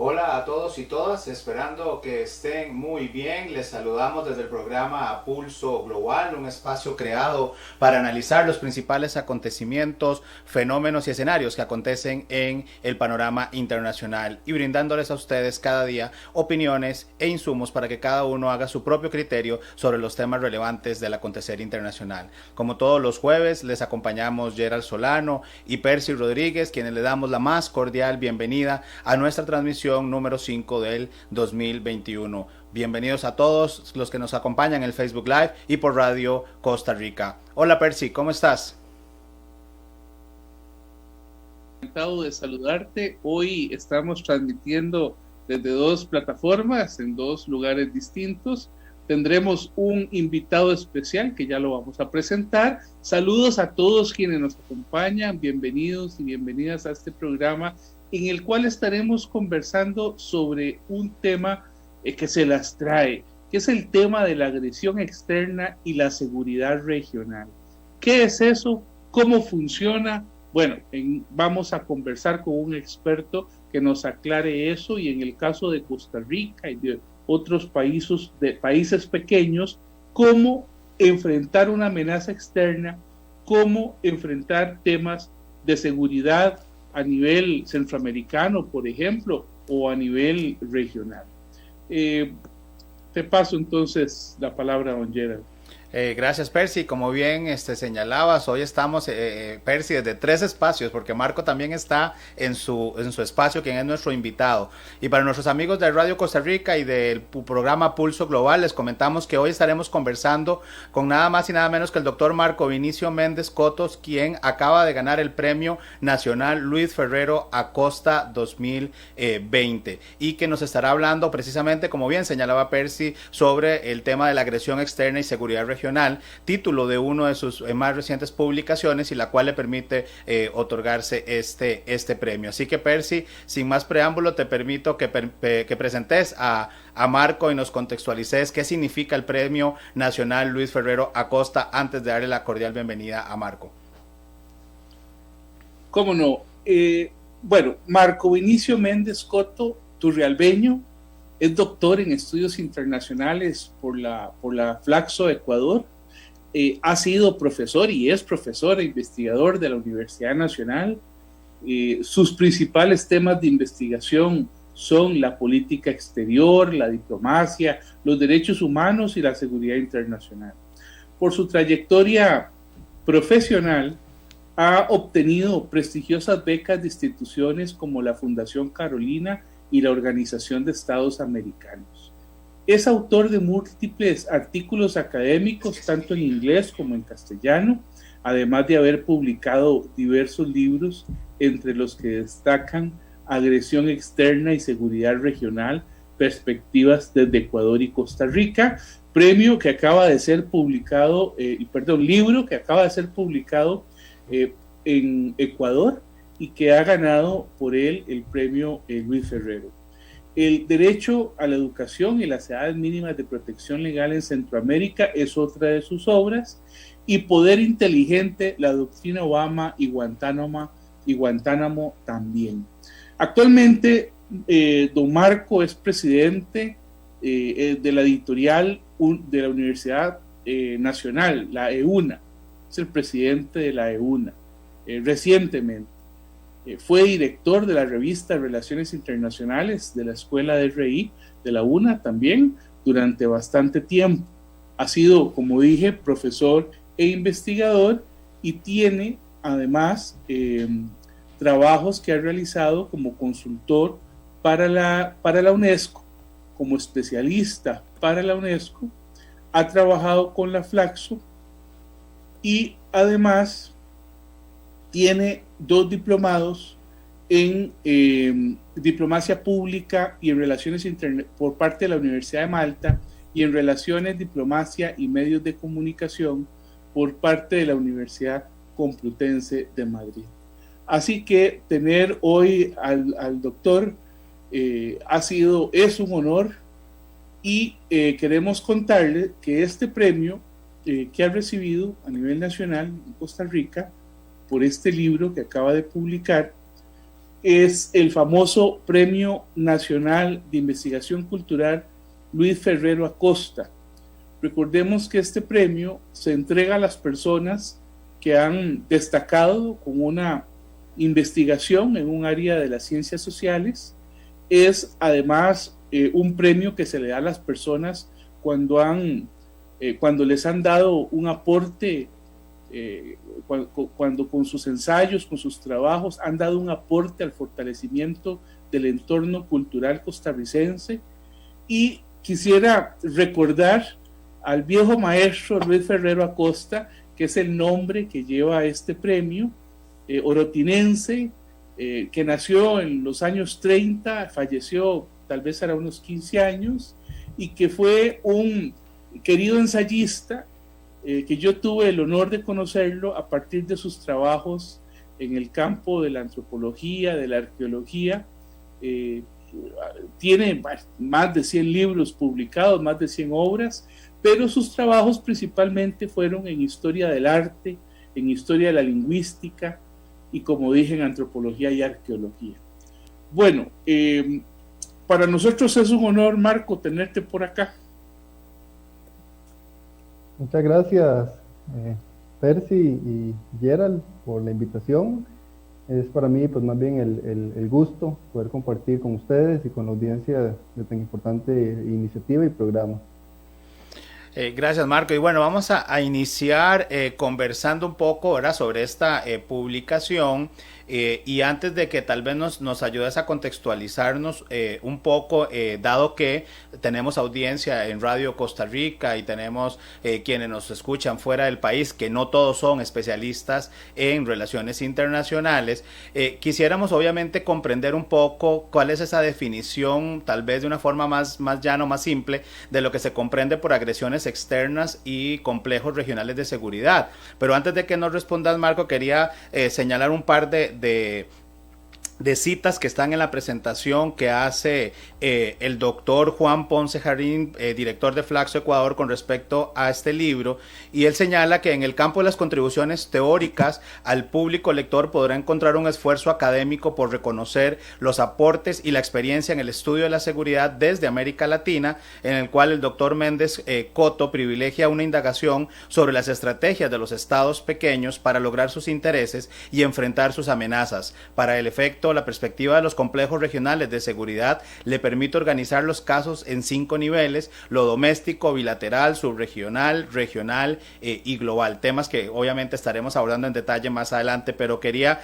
Hola a todos y todas, esperando que estén muy bien. Les saludamos desde el programa Pulso Global, un espacio creado para analizar los principales acontecimientos, fenómenos y escenarios que acontecen en el panorama internacional y brindándoles a ustedes cada día opiniones e insumos para que cada uno haga su propio criterio sobre los temas relevantes del acontecer internacional. Como todos los jueves, les acompañamos Gerald Solano y Percy Rodríguez, quienes le damos la más cordial bienvenida a nuestra transmisión número 5 del 2021. Bienvenidos a todos los que nos acompañan en el Facebook Live y por Radio Costa Rica. Hola Percy, ¿cómo estás? Encantado de saludarte. Hoy estamos transmitiendo desde dos plataformas en dos lugares distintos. Tendremos un invitado especial que ya lo vamos a presentar. Saludos a todos quienes nos acompañan. Bienvenidos y bienvenidas a este programa en el cual estaremos conversando sobre un tema que se las trae, que es el tema de la agresión externa y la seguridad regional. ¿Qué es eso? ¿Cómo funciona? Bueno, vamos a conversar con un experto que nos aclare eso, y en el caso de Costa Rica y de otros países pequeños, cómo enfrentar una amenaza externa, cómo enfrentar temas de seguridad a nivel centroamericano, por ejemplo, o a nivel regional. Te paso entonces la palabra a don Gerald. Gracias Percy, como bien señalabas, hoy estamos Percy desde tres espacios, porque Marco también está en su espacio, quien es nuestro invitado. Y para nuestros amigos de Radio Costa Rica y del programa Pulso Global, les comentamos que hoy estaremos conversando con nada más y nada menos que el doctor Marco Vinicio Méndez Cotos, quien acaba de ganar el Premio Nacional Luis Ferrero Acosta 2020 y que nos estará hablando precisamente, como bien señalaba Percy, sobre el tema de la agresión externa y seguridad regional, título de una de sus más recientes publicaciones, y la cual le permite otorgarse este premio. Así que Percy, sin más preámbulo, te permito que presentes a Marco y nos contextualices qué significa el Premio Nacional Luis Ferrero Acosta antes de darle la cordial bienvenida a Marco. ¿Cómo no? Bueno, Marco Vinicio Méndez Coto Turrialbeño es doctor en estudios internacionales por la Flaxo Ecuador. Ha sido profesor y es profesor e investigador de la Universidad Nacional. Sus principales temas de investigación son la política exterior, la diplomacia, los derechos humanos y la seguridad internacional. Por su trayectoria profesional, ha obtenido prestigiosas becas de instituciones como la Fundación Carolina y la Organización de Estados Americanos. Es autor de múltiples artículos académicos, tanto en inglés como en castellano, además de haber publicado diversos libros, entre los que destacan Agresión externa y seguridad regional, perspectivas desde Ecuador y Costa Rica, libro que acaba de ser publicado en Ecuador, y que ha ganado por él el premio Luis Ferrero. El derecho a la educación y las edades mínimas de protección legal en Centroamérica es otra de sus obras, y Poder Inteligente, la doctrina Obama y Guantánamo también. Actualmente, don Marco es presidente de la editorial de la Universidad Nacional, la EUNA. Es el presidente de la EUNA. Recientemente fue director de la revista Relaciones Internacionales de la Escuela de RI, de la UNA también, durante bastante tiempo. Ha sido, como dije, profesor e investigador, y tiene además trabajos que ha realizado como consultor para la UNESCO, como especialista para la UNESCO. Ha trabajado con la Flaxo y además tiene 2 diplomados en diplomacia pública y en relaciones por parte de la Universidad de Malta, y en relaciones, diplomacia y medios de comunicación por parte de la Universidad Complutense de Madrid. Así que tener hoy al doctor es un honor, y queremos contarle que este premio que ha recibido a nivel nacional en Costa Rica por este libro que acaba de publicar, es el famoso Premio Nacional de Investigación Cultural Luis Ferrero Acosta. Recordemos que este premio se entrega a las personas que han destacado con una investigación en un área de las ciencias sociales. Es además un premio que se le da a las personas cuando les han dado un aporte, cuando con sus ensayos, con sus trabajos, han dado un aporte al fortalecimiento del entorno cultural costarricense. Y quisiera recordar al viejo maestro Luis Ferrero Acosta, que es el nombre que lleva este premio, orotinense, que nació en los años 30, falleció tal vez a unos 15 años, y que fue un querido ensayista, que yo tuve el honor de conocerlo a partir de sus trabajos en el campo de la antropología, de la arqueología. Tiene más de 100 libros publicados, más de 100 obras, pero sus trabajos principalmente fueron en historia del arte, en historia de la lingüística y, como dije, en antropología y arqueología. Bueno, para nosotros es un honor, Marco, tenerte por acá. Muchas gracias, Percy y Gerald, por la invitación. Es para mí, pues, más bien el gusto poder compartir con ustedes y con la audiencia de tan importante iniciativa y programa. Gracias, Marco. Y bueno, vamos a iniciar conversando un poco, ¿verdad?, sobre esta publicación. Y antes de que tal vez nos ayudes a contextualizarnos un poco, dado que tenemos audiencia en Radio Costa Rica y tenemos quienes nos escuchan fuera del país, que no todos son especialistas en relaciones internacionales, quisiéramos obviamente comprender un poco cuál es esa definición, tal vez de una forma más llana, más simple, de lo que se comprende por agresiones externas y complejos regionales de seguridad. Pero antes de que nos respondas, Marco, quería señalar un par de citas que están en la presentación que hace el doctor Juan Ponce Jarín, director de Flaxo Ecuador, con respecto a este libro, y él señala que en el campo de las contribuciones teóricas al público lector podrá encontrar un esfuerzo académico por reconocer los aportes y la experiencia en el estudio de la seguridad desde América Latina, en el cual el doctor Méndez Coto privilegia una indagación sobre las estrategias de los estados pequeños para lograr sus intereses y enfrentar sus amenazas. Para el efecto, la perspectiva de los complejos regionales de seguridad le permite organizar los casos en 5 niveles: lo doméstico, bilateral, subregional, regional y global. Temas que obviamente estaremos abordando en detalle más adelante, pero quería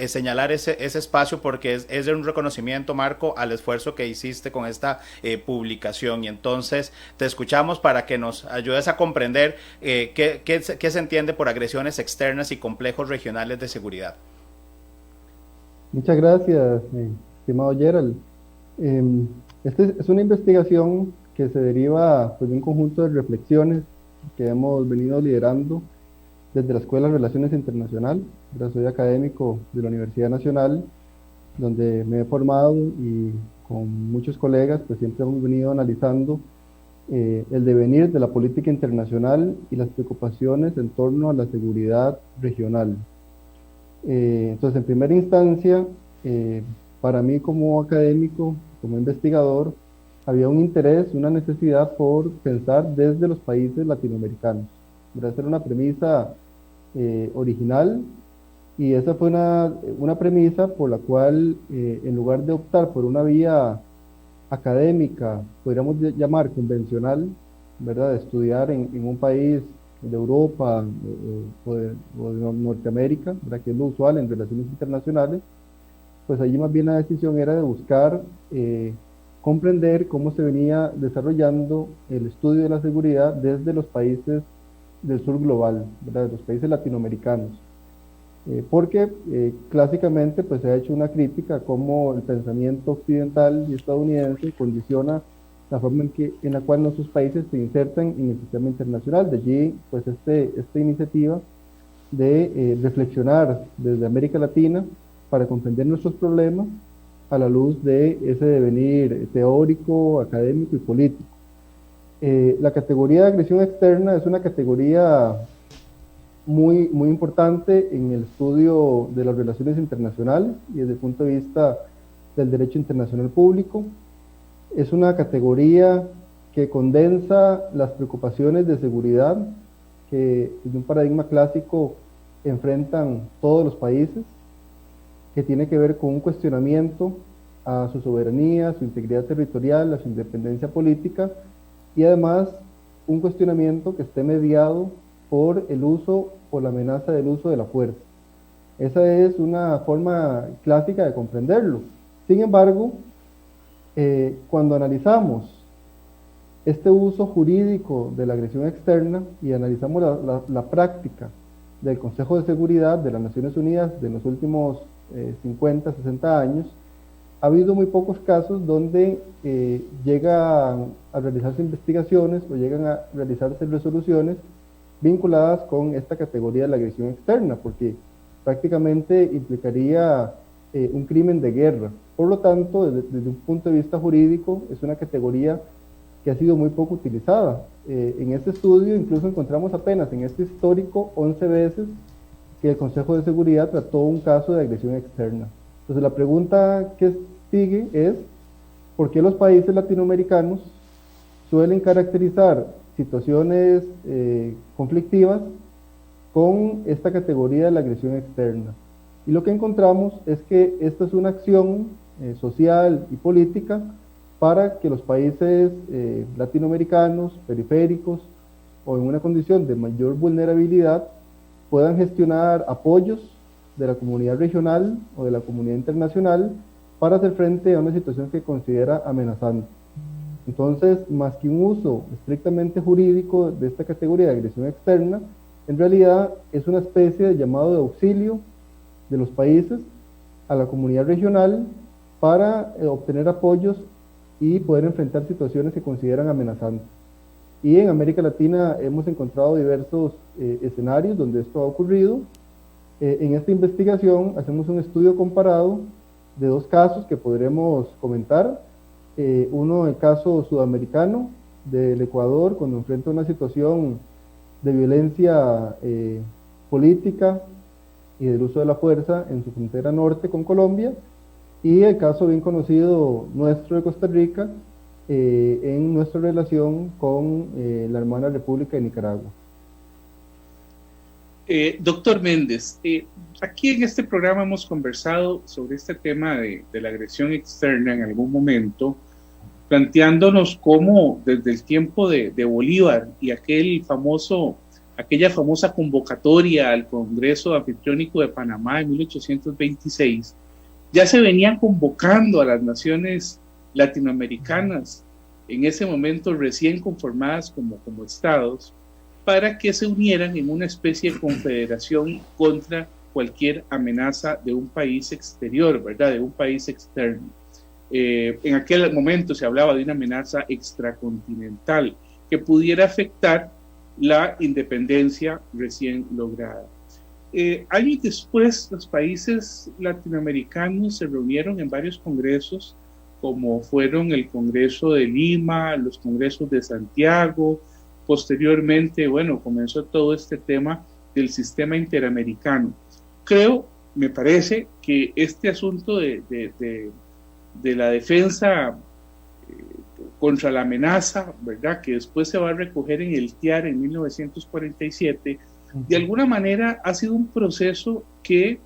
señalar ese espacio porque es de un reconocimiento, Marco, al esfuerzo que hiciste con esta publicación. Y entonces te escuchamos para que nos ayudes a comprender qué se entiende por agresiones externas y complejos regionales de seguridad. Muchas gracias, estimado Gerald. Esta es una investigación que se deriva, pues, de un conjunto de reflexiones que hemos venido liderando desde la Escuela de Relaciones Internacionales. Soy académico de la Universidad Nacional, donde me he formado, y con muchos colegas pues siempre hemos venido analizando el devenir de la política internacional y las preocupaciones en torno a la seguridad regional. Entonces, en primera instancia, para mí como académico, como investigador, había un interés, una necesidad por pensar desde los países latinoamericanos. Esa era una premisa original, y esa fue una premisa por la cual, en lugar de optar por una vía académica, podríamos llamar convencional, ¿verdad?, de estudiar en un país de Europa o de Norteamérica, ¿verdad?, que es lo usual en relaciones internacionales, pues allí más bien la decisión era de buscar comprender cómo se venía desarrollando el estudio de la seguridad desde los países del sur global, ¿verdad?, de los países latinoamericanos. Porque clásicamente pues se ha hecho una crítica a cómo el pensamiento occidental y estadounidense condiciona la forma en la cual nuestros países se insertan en el sistema internacional. De allí pues esta iniciativa de reflexionar desde América Latina para comprender nuestros problemas a la luz de ese devenir teórico, académico y político. La categoría de agresión externa es una categoría muy, muy importante en el estudio de las relaciones internacionales y desde el punto de vista del derecho internacional público. Es una categoría que condensa las preocupaciones de seguridad que desde un paradigma clásico enfrentan todos los países, que tiene que ver con un cuestionamiento a su soberanía, a su integridad territorial, a su independencia política, y además un cuestionamiento que esté mediado por el uso o la amenaza del uso de la fuerza. Esa es una forma clásica de comprenderlo. Sin embargo, cuando analizamos este uso jurídico de la agresión externa y analizamos la práctica del Consejo de Seguridad de las Naciones Unidas de los últimos 50, 60 años, ha habido muy pocos casos donde llegan a realizarse investigaciones o llegan a realizarse resoluciones vinculadas con esta categoría de la agresión externa, porque prácticamente implicaría un crimen de guerra. Por lo tanto, desde un punto de vista jurídico, es una categoría que ha sido muy poco utilizada. En este estudio incluso encontramos apenas en este histórico 11 veces que el Consejo de Seguridad trató un caso de agresión externa. Entonces la pregunta que sigue es, ¿por qué los países latinoamericanos suelen caracterizar situaciones conflictivas con esta categoría de la agresión externa? Y lo que encontramos es que esta es una acción social y política para que los países latinoamericanos, periféricos o en una condición de mayor vulnerabilidad puedan gestionar apoyos de la comunidad regional o de la comunidad internacional para hacer frente a una situación que considera amenazante. Entonces, más que un uso estrictamente jurídico de esta categoría de agresión externa, en realidad es una especie de llamado de auxilio de los países a la comunidad regional para obtener apoyos y poder enfrentar situaciones que consideran amenazantes. Y en América Latina hemos encontrado diversos escenarios donde esto ha ocurrido. En esta investigación hacemos un estudio comparado de dos casos que podremos comentar. Uno, el caso sudamericano del Ecuador, cuando enfrenta una situación de violencia política y del uso de la fuerza en su frontera norte con Colombia, y el caso bien conocido nuestro de Costa Rica en nuestra relación con la hermana República de Nicaragua. Doctor Méndez, aquí en este programa hemos conversado sobre este tema de la agresión externa en algún momento, planteándonos cómo desde el tiempo de Bolívar y aquella famosa convocatoria al Congreso Anfitriónico de Panamá en 1826, ya se venían convocando a las naciones latinoamericanas, en ese momento recién conformadas como estados, para que se unieran en una especie de confederación contra cualquier amenaza de un país exterior, ¿verdad? De un país externo. En aquel momento se hablaba de una amenaza extracontinental que pudiera afectar la independencia recién lograda. Años después, los países latinoamericanos se reunieron en varios congresos, como fueron el Congreso de Lima, los congresos de Santiago. Posteriormente, bueno, comenzó todo este tema del sistema interamericano. Me parece que este asunto de la defensa contra la amenaza, ¿verdad?, que después se va a recoger en el TIAR en 1947, de alguna manera ha sido un proceso que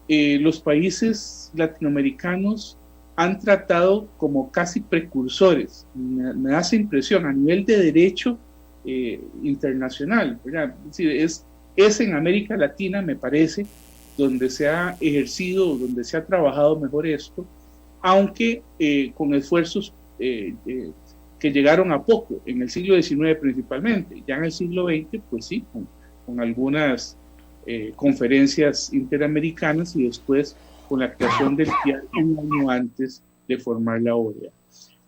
los países latinoamericanos han tratado como casi precursores. Me da esa impresión a nivel de derecho internacional, ¿verdad? Es en América Latina, me parece, donde se ha ejercido, donde se ha trabajado mejor esto, aunque con esfuerzos que llegaron a poco, en el siglo XIX principalmente. Ya en el siglo XX, pues sí, con algunas conferencias interamericanas y después con la creación del TIAR un año antes de formar la OEA.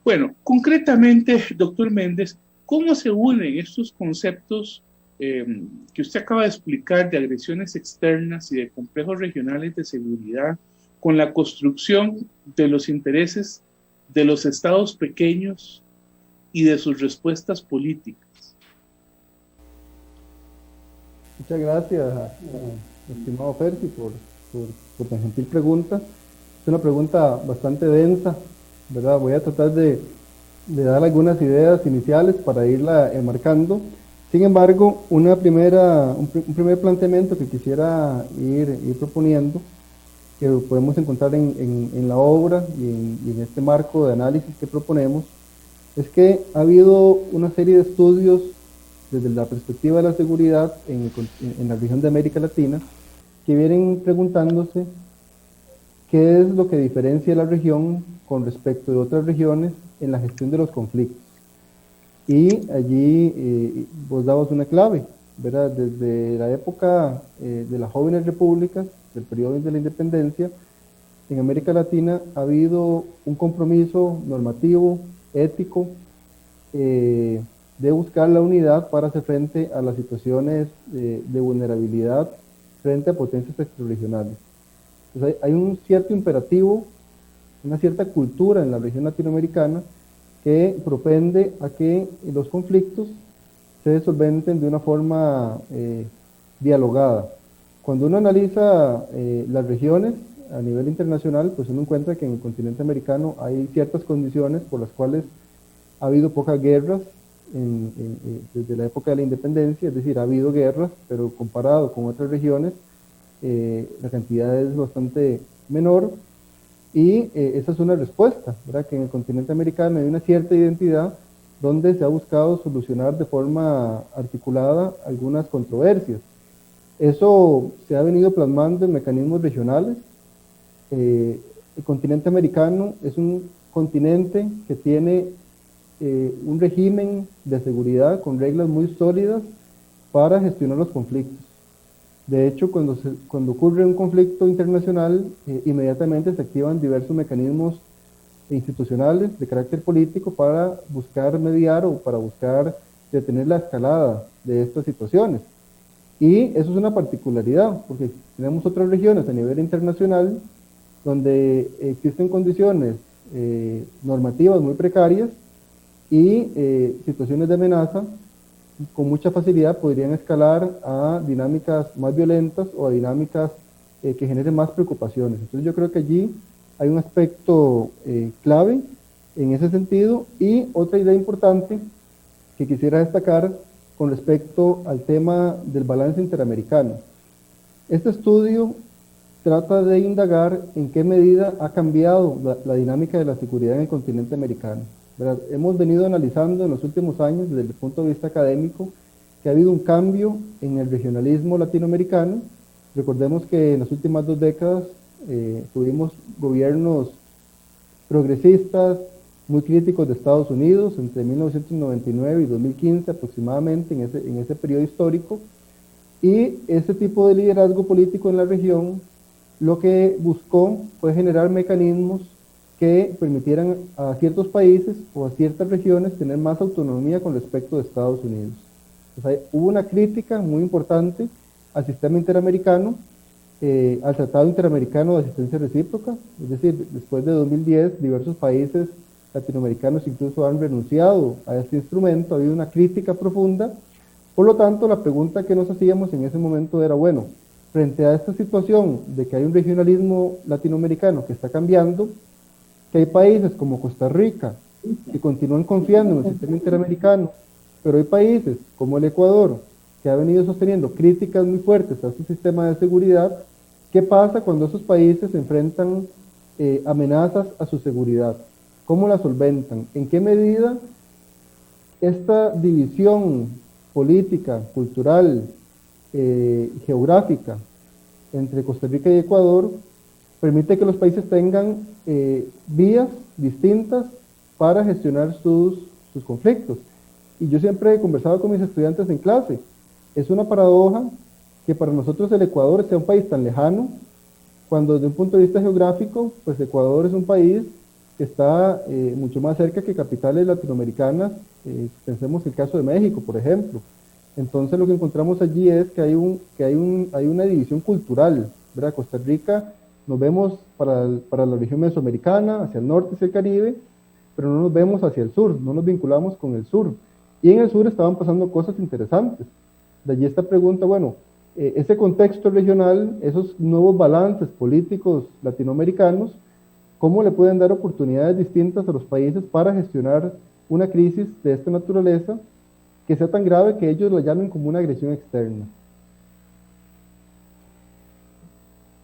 Bueno, concretamente, doctor Méndez, ¿cómo se unen estos conceptos que usted acaba de explicar de agresiones externas y de complejos regionales de seguridad con la construcción de los intereses de los estados pequeños y de sus respuestas políticas? Muchas gracias, estimado Percy, por tan gentil pregunta. Es una pregunta bastante densa, ¿verdad? Voy a tratar de dar algunas ideas iniciales para irla enmarcando. Sin embargo, un primer planteamiento que quisiera ir proponiendo, que podemos encontrar en la obra y en este marco de análisis que proponemos, es que ha habido una serie de estudios desde la perspectiva de la seguridad en la región de América Latina que vienen preguntándose qué es lo que diferencia la región con respecto de otras regiones en la gestión de los conflictos. Y allí vos dabas una clave, ¿verdad? Desde la época de las jóvenes repúblicas, del periodo de la independencia, en América Latina ha habido un compromiso normativo, ético, de buscar la unidad para hacer frente a las situaciones de vulnerabilidad frente a potencias extrarregionales. Entonces hay un cierto imperativo, una cierta cultura en la región latinoamericana que propende a que los conflictos se solventen de una forma dialogada. Cuando uno analiza las regiones a nivel internacional, pues uno encuentra que en el continente americano hay ciertas condiciones por las cuales ha habido pocas guerras desde la época de la independencia, es decir, ha habido guerras, pero comparado con otras regiones, la cantidad es bastante menor. Y esa es una respuesta, ¿verdad? Que en el continente americano hay una cierta identidad donde se ha buscado solucionar de forma articulada algunas controversias. Eso se ha venido plasmando en mecanismos regionales. El continente americano es un continente que tiene un régimen de seguridad con reglas muy sólidas para gestionar los conflictos. De hecho, cuando ocurre un conflicto internacional, inmediatamente se activan diversos mecanismos institucionales de carácter político para buscar mediar o para buscar detener la escalada de estas situaciones. Y eso es una particularidad, porque tenemos otras regiones a nivel internacional donde existen condiciones normativas muy precarias y situaciones de amenaza con mucha facilidad podrían escalar a dinámicas más violentas o a dinámicas que generen más preocupaciones. Entonces yo creo que allí hay un aspecto clave en ese sentido. Y otra idea importante que quisiera destacar con respecto al tema del balance interamericano. Este estudio trata de indagar en qué medida ha cambiado la dinámica de la seguridad en el continente americano, ¿verdad? Hemos venido analizando en los últimos años desde el punto de vista académico que ha habido un cambio en el regionalismo latinoamericano. Recordemos que en las últimas 2 décadas tuvimos gobiernos progresistas muy críticos de Estados Unidos entre 1999 y 2015 aproximadamente, en ese periodo histórico, y ese tipo de liderazgo político en la región lo que buscó fue generar mecanismos que permitieran a ciertos países o a ciertas regiones tener más autonomía con respecto de Estados Unidos. O sea, hubo una crítica muy importante al sistema interamericano, al Tratado Interamericano de Asistencia Recíproca, es decir, después de 2010 diversos países latinoamericanos incluso han renunciado a este instrumento, ha habido una crítica profunda. Por lo tanto, la pregunta que nos hacíamos en ese momento era, bueno, frente a esta situación de que hay un regionalismo latinoamericano que está cambiando, que hay países como Costa Rica que continúan confiando en el sistema interamericano, pero hay países como el Ecuador que ha venido sosteniendo críticas muy fuertes a este sistema de seguridad. ¿Qué pasa cuando esos países enfrentan amenazas a su seguridad? ¿Cómo la solventan? ¿En qué medida esta división política, cultural, geográfica entre Costa Rica y Ecuador permite que los países tengan vías distintas para gestionar sus conflictos? Y yo siempre he conversado con mis estudiantes en clase, es una paradoja que para nosotros el Ecuador sea un país tan lejano, cuando desde un punto de vista geográfico, pues Ecuador es un país que está mucho más cerca que capitales latinoamericanas, pensemos el caso de México, por ejemplo. Entonces lo que encontramos allí es que hay una división cultural, ¿verdad? Costa Rica nos vemos para la región mesoamericana, hacia el norte, hacia el Caribe, pero no nos vemos hacia el sur, no nos vinculamos con el sur. Y en el sur estaban pasando cosas interesantes. De allí esta pregunta, bueno, ese contexto regional, esos nuevos balances políticos latinoamericanos, cómo le pueden dar oportunidades distintas a los países para gestionar una crisis de esta naturaleza que sea tan grave que ellos la llamen como una agresión externa.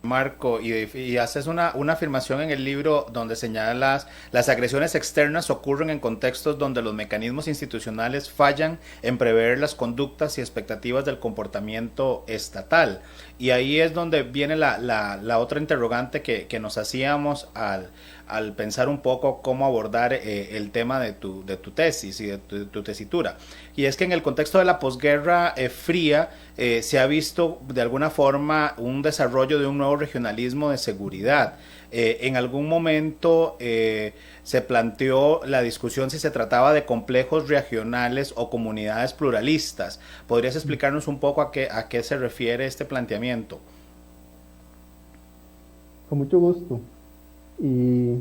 Marco, y haces una afirmación en el libro donde señalas las agresiones externas ocurren en contextos donde los mecanismos institucionales fallan en prever las conductas y expectativas del comportamiento estatal. Y ahí es donde viene la otra interrogante que nos hacíamos al pensar un poco cómo abordar el tema de tu tesis y de tu tesitura. Y es que en el contexto de la posguerra fría se ha visto de alguna forma un desarrollo de un nuevo regionalismo de seguridad. En algún momento se planteó la discusión si se trataba de complejos regionales o comunidades pluralistas. ¿Podrías explicarnos un poco a qué se refiere este planteamiento? Con mucho gusto. Y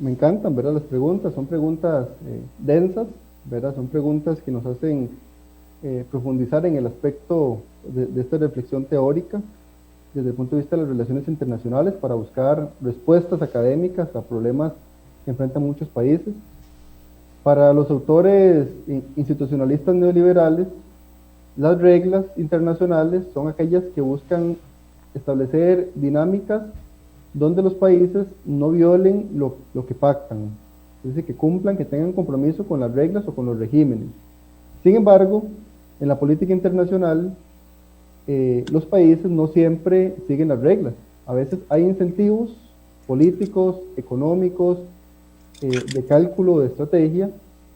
me encantan, ¿verdad? Las preguntas son preguntas densas, ¿verdad? Son preguntas que nos hacen profundizar en el aspecto de esta reflexión teórica desde el punto de vista de las relaciones internacionales para buscar respuestas académicas a problemas que enfrentan muchos países. Para los autores institucionalistas neoliberales, las reglas internacionales son aquellas que buscan establecer dinámicas donde los países no violen lo que pactan, es decir, que cumplan, que tengan compromiso con las reglas o con los regímenes. Sin embargo, en la política internacional, los países no siempre siguen las reglas. A veces hay incentivos políticos, económicos, de cálculo, de estrategia,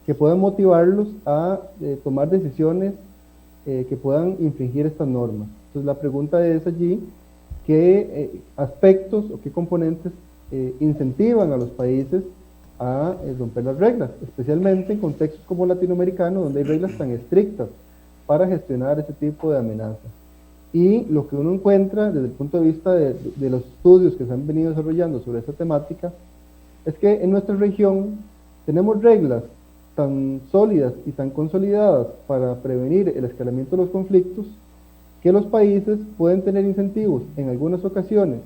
que puedan motivarlos a tomar decisiones que puedan infringir estas normas. Entonces la pregunta es allí, ¿qué aspectos o qué componentes incentivan a los países a romper las reglas? Especialmente en contextos como latinoamericanos, donde hay reglas tan estrictas para gestionar ese tipo de amenazas. Y lo que uno encuentra desde el punto de vista de los estudios que se han venido desarrollando sobre esta temática, es que en nuestra región tenemos reglas tan sólidas y tan consolidadas para prevenir el escalamiento de los conflictos, que los países pueden tener incentivos en algunas ocasiones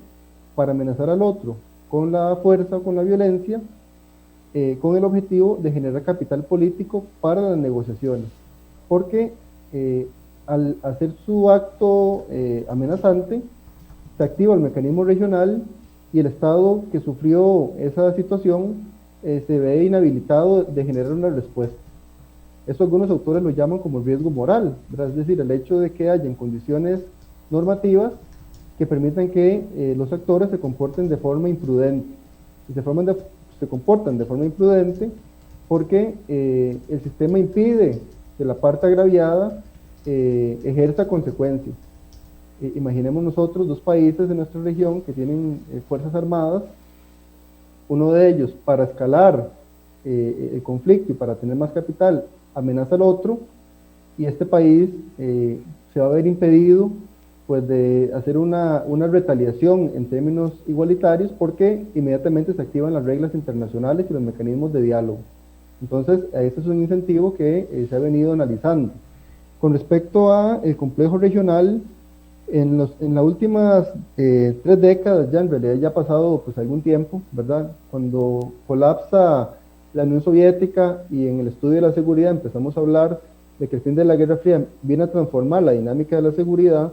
para amenazar al otro con la fuerza o con la violencia, con el objetivo de generar capital político para las negociaciones. Porque al hacer su acto amenazante, se activa el mecanismo regional y el Estado que sufrió esa situación se ve inhabilitado de generar una respuesta. Eso algunos autores lo llaman como riesgo moral, ¿verdad? Es decir, el hecho de que hayan condiciones normativas que permitan que los actores se comporten de forma imprudente. Y se comportan de forma imprudente porque el sistema impide que la parte agraviada ejerza consecuencias. Imaginemos nosotros dos países de nuestra región que tienen fuerzas armadas, uno de ellos para escalar el conflicto y para tener más capital amenaza al otro, y este país se va a ver impedido pues de hacer una retaliación en términos igualitarios porque inmediatamente se activan las reglas internacionales y los mecanismos de diálogo. Entonces, este es un incentivo que se ha venido analizando. Con respecto a el complejo regional, en las últimas 3 décadas, ya en realidad ya ha pasado pues algún tiempo, ¿verdad? Cuando colapsa la Unión Soviética y en el estudio de la seguridad empezamos a hablar de que el fin de la Guerra Fría viene a transformar la dinámica de la seguridad,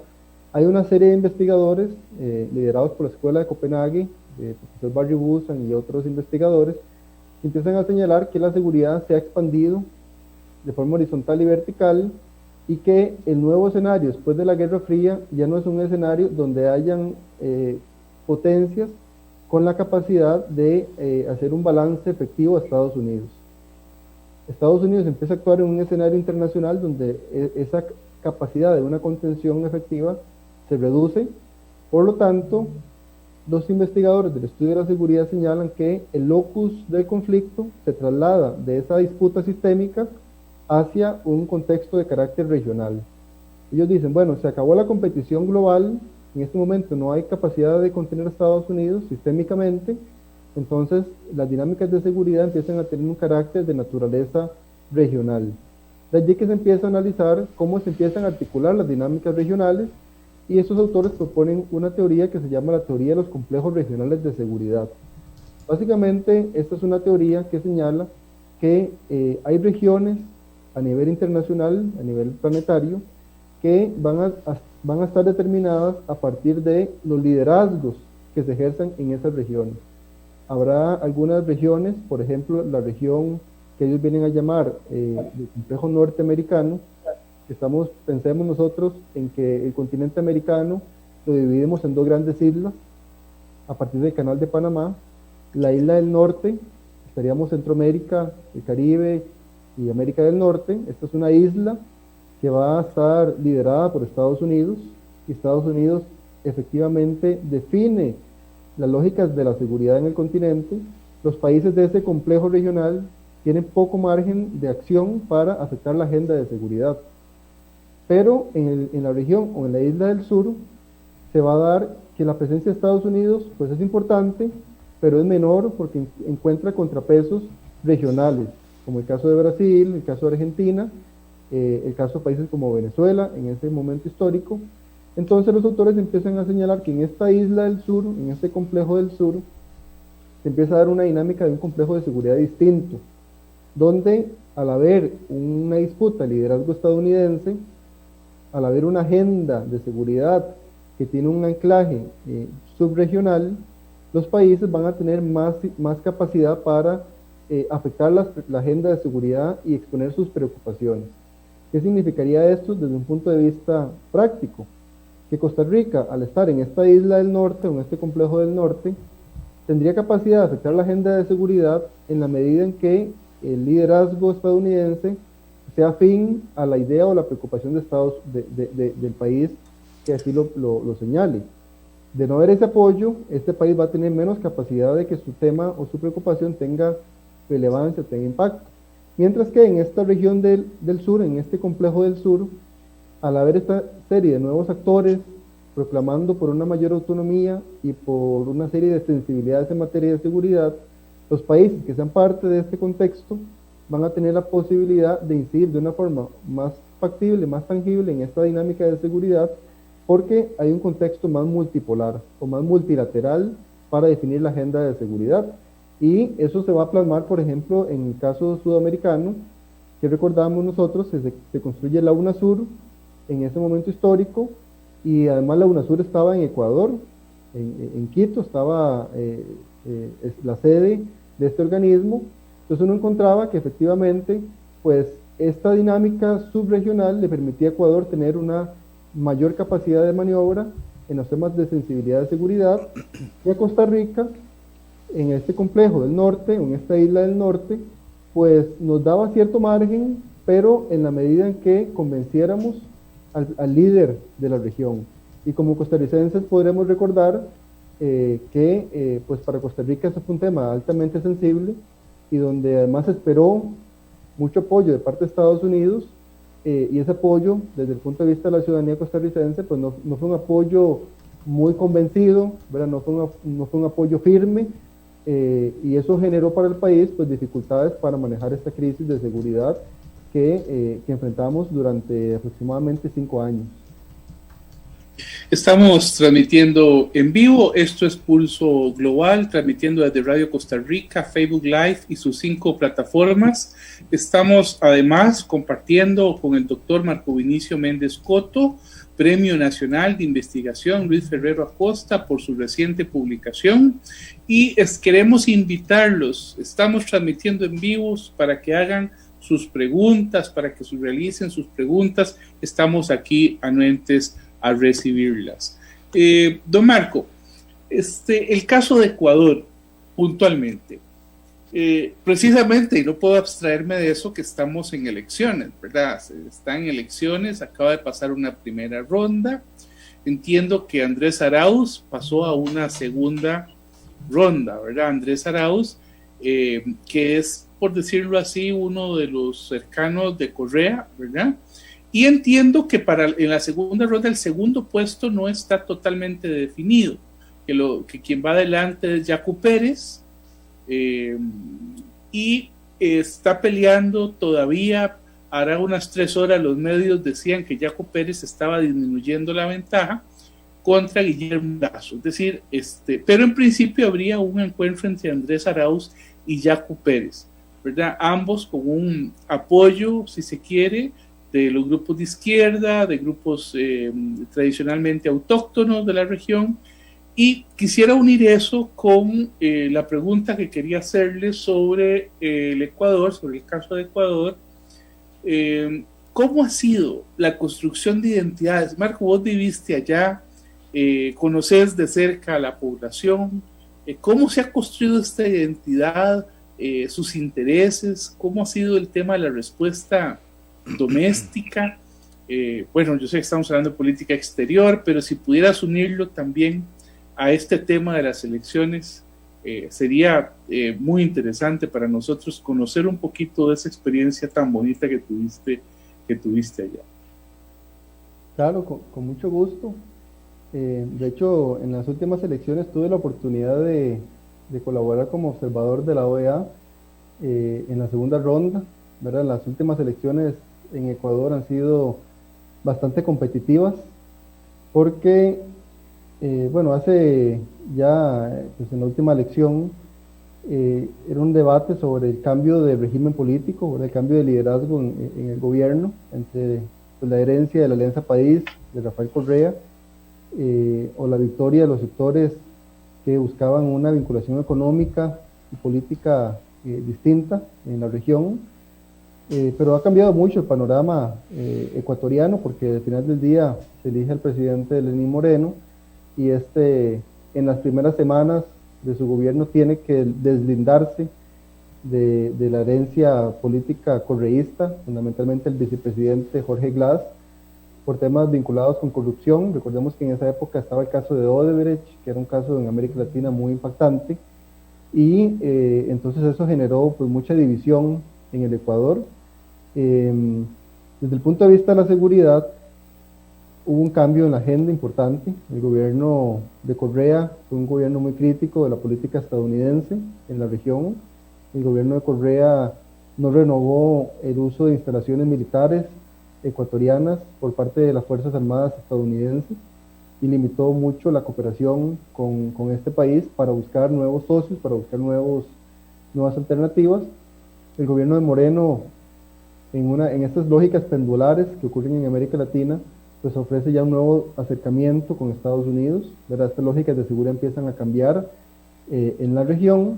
hay una serie de investigadores liderados por la Escuela de Copenhague, el profesor Barry Busan y otros investigadores, que empiezan a señalar que la seguridad se ha expandido de forma horizontal y vertical, y que el nuevo escenario después de la Guerra Fría ya no es un escenario donde hayan potencias con la capacidad de hacer un balance efectivo a Estados Unidos. Estados Unidos empieza a actuar en un escenario internacional donde esa capacidad de una contención efectiva se reduce. Por lo tanto, los investigadores del estudio de la seguridad señalan que el locus del conflicto se traslada de esa disputa sistémica hacia un contexto de carácter regional. Ellos dicen, bueno, se acabó la competición global, en este momento no hay capacidad de contener a Estados Unidos sistémicamente, entonces las dinámicas de seguridad empiezan a tener un carácter de naturaleza regional. De allí que se empieza a analizar cómo se empiezan a articular las dinámicas regionales y estos autores proponen una teoría que se llama la teoría de los complejos regionales de seguridad. Básicamente, esta es una teoría que señala que hay regiones a nivel internacional, a nivel planetario, que van a estar determinadas a partir de los liderazgos que se ejerzan en esas regiones. Habrá algunas regiones, por ejemplo, la región que ellos vienen a llamar el complejo norteamericano, que pensemos nosotros en que el continente americano lo dividimos en dos grandes islas, a partir del canal de Panamá. La isla del norte, estaríamos Centroamérica, el Caribe y América del Norte. Esta es una isla que va a estar liderada por Estados Unidos, y Estados Unidos efectivamente define las lógicas de la seguridad en el continente. Los países de ese complejo regional tienen poco margen de acción para afectar la agenda de seguridad. Pero en la región o en la isla del sur se va a dar que la presencia de Estados Unidos pues es importante, pero es menor porque encuentra contrapesos regionales, como el caso de Brasil, el caso de Argentina, el caso de países como Venezuela en ese momento histórico. Entonces los autores empiezan a señalar que en esta isla del sur, en este complejo del sur, se empieza a dar una dinámica de un complejo de seguridad distinto, donde al haber una disputa de liderazgo estadounidense, al haber una agenda de seguridad que tiene un anclaje subregional, los países van a tener más capacidad para afectar la agenda de seguridad y exponer sus preocupaciones. ¿Qué significaría esto desde un punto de vista práctico? Que Costa Rica, al estar en esta isla del norte, o en este complejo del norte, tendría capacidad de afectar la agenda de seguridad en la medida en que el liderazgo estadounidense sea afín a la idea o la preocupación del país que así lo señale. De no haber ese apoyo, este país va a tener menos capacidad de que su tema o su preocupación tenga relevancia, tenga impacto. Mientras que en esta región del sur, en este complejo del sur, al haber esta serie de nuevos actores proclamando por una mayor autonomía y por una serie de sensibilidades en materia de seguridad, los países que sean parte de este contexto van a tener la posibilidad de incidir de una forma más factible, más tangible en esta dinámica de seguridad, porque hay un contexto más multipolar o más multilateral para definir la agenda de seguridad. Y eso se va a plasmar, por ejemplo, en el caso sudamericano, que recordamos nosotros que se construye la UNASUR en ese momento histórico, y además la UNASUR estaba en Ecuador, en Quito estaba la sede de este organismo. Entonces uno encontraba que efectivamente pues esta dinámica subregional le permitía a Ecuador tener una mayor capacidad de maniobra en los temas de sensibilidad de seguridad, y a Costa Rica en este complejo del norte, en esta isla del norte, pues nos daba cierto margen, pero en la medida en que convenciéramos al líder de la región. Y como costarricenses podremos recordar que pues para Costa Rica eso fue un tema altamente sensible, y donde además esperó mucho apoyo de parte de Estados Unidos, y ese apoyo desde el punto de vista de la ciudadanía costarricense pues no fue un apoyo muy convencido, ¿verdad? No fue un apoyo firme, y eso generó para el país pues dificultades para manejar esta crisis de seguridad que enfrentamos durante aproximadamente 5 años. Estamos transmitiendo en vivo, esto es Pulso Global, transmitiendo desde Radio Costa Rica, Facebook Live y sus 5 plataformas. Estamos además compartiendo con el doctor Marco Vinicio Méndez Coto, Premio Nacional de Investigación Luis Ferrero Acosta por su reciente publicación, y queremos invitarlos, estamos transmitiendo en vivo para que hagan sus preguntas, para que realicen sus preguntas, estamos aquí anuentes a recibirlas. Don Marco, el caso de Ecuador, puntualmente, precisamente, y no puedo abstraerme de eso, que estamos en elecciones, ¿verdad? Están en elecciones, acaba de pasar una primera ronda, entiendo que Andrés Arauz pasó a una segunda ronda, ¿verdad? Andrés Arauz, que es, por decirlo así, uno de los cercanos de Correa, ¿verdad? Y entiendo que en la segunda ronda el segundo puesto no está totalmente definido, que quien va adelante es Yacu Pérez, y está peleando todavía. Hará unas 3 horas los medios decían que Yacu Pérez estaba disminuyendo la ventaja, contra Guillermo Lazo. Es decir, pero en principio habría un encuentro entre Andrés Arauz y Yacu Pérez, ¿verdad? Ambos con un apoyo, si se quiere, de los grupos de izquierda, de grupos tradicionalmente autóctonos de la región. Y quisiera unir eso con la pregunta que quería hacerle sobre el Ecuador, sobre el caso de Ecuador. ¿Cómo ha sido la construcción de identidades? Marco, vos viviste allá, conoces de cerca a la población. ¿Cómo se ha construido esta identidad? Sus intereses, cómo ha sido el tema de la respuesta doméstica. Bueno, yo sé que estamos hablando de política exterior, pero si pudieras unirlo también a este tema de las elecciones, sería muy interesante para nosotros conocer un poquito de esa experiencia tan bonita que tuviste allá. Claro, con mucho gusto. De hecho, en las últimas elecciones tuve la oportunidad de colaborar como observador de la OEA en la segunda ronda, ¿verdad? Las últimas elecciones en Ecuador han sido bastante competitivas porque, bueno, hace ya, pues en la última elección, era un debate sobre el cambio de régimen político, ¿verdad? El cambio de liderazgo en el gobierno, entre pues, la herencia de la Alianza País, de Rafael Correa, o la victoria de los sectores que buscaban una vinculación económica y política distinta en la región, pero ha cambiado mucho el panorama ecuatoriano, porque al final del día se elige al presidente Lenín Moreno, y en las primeras semanas de su gobierno tiene que deslindarse de la herencia política correísta, fundamentalmente el vicepresidente Jorge Glass, por temas vinculados con corrupción. Recordemos que en esa época estaba el caso de Odebrecht, que era un caso en América Latina muy impactante, y entonces eso generó pues mucha división en el Ecuador. Desde el punto de vista de la seguridad, hubo un cambio en la agenda importante. El gobierno de Correa fue un gobierno muy crítico de la política estadounidense en la región. El gobierno de Correa no renovó el uso de instalaciones militares ecuatorianas por parte de las Fuerzas Armadas estadounidenses y limitó mucho la cooperación con este país para buscar nuevos socios, para buscar nuevas alternativas. El gobierno de Moreno, en estas lógicas pendulares que ocurren en América Latina, pues ofrece ya un nuevo acercamiento con Estados Unidos, ¿verdad? Estas lógicas de seguridad empiezan a cambiar en la región.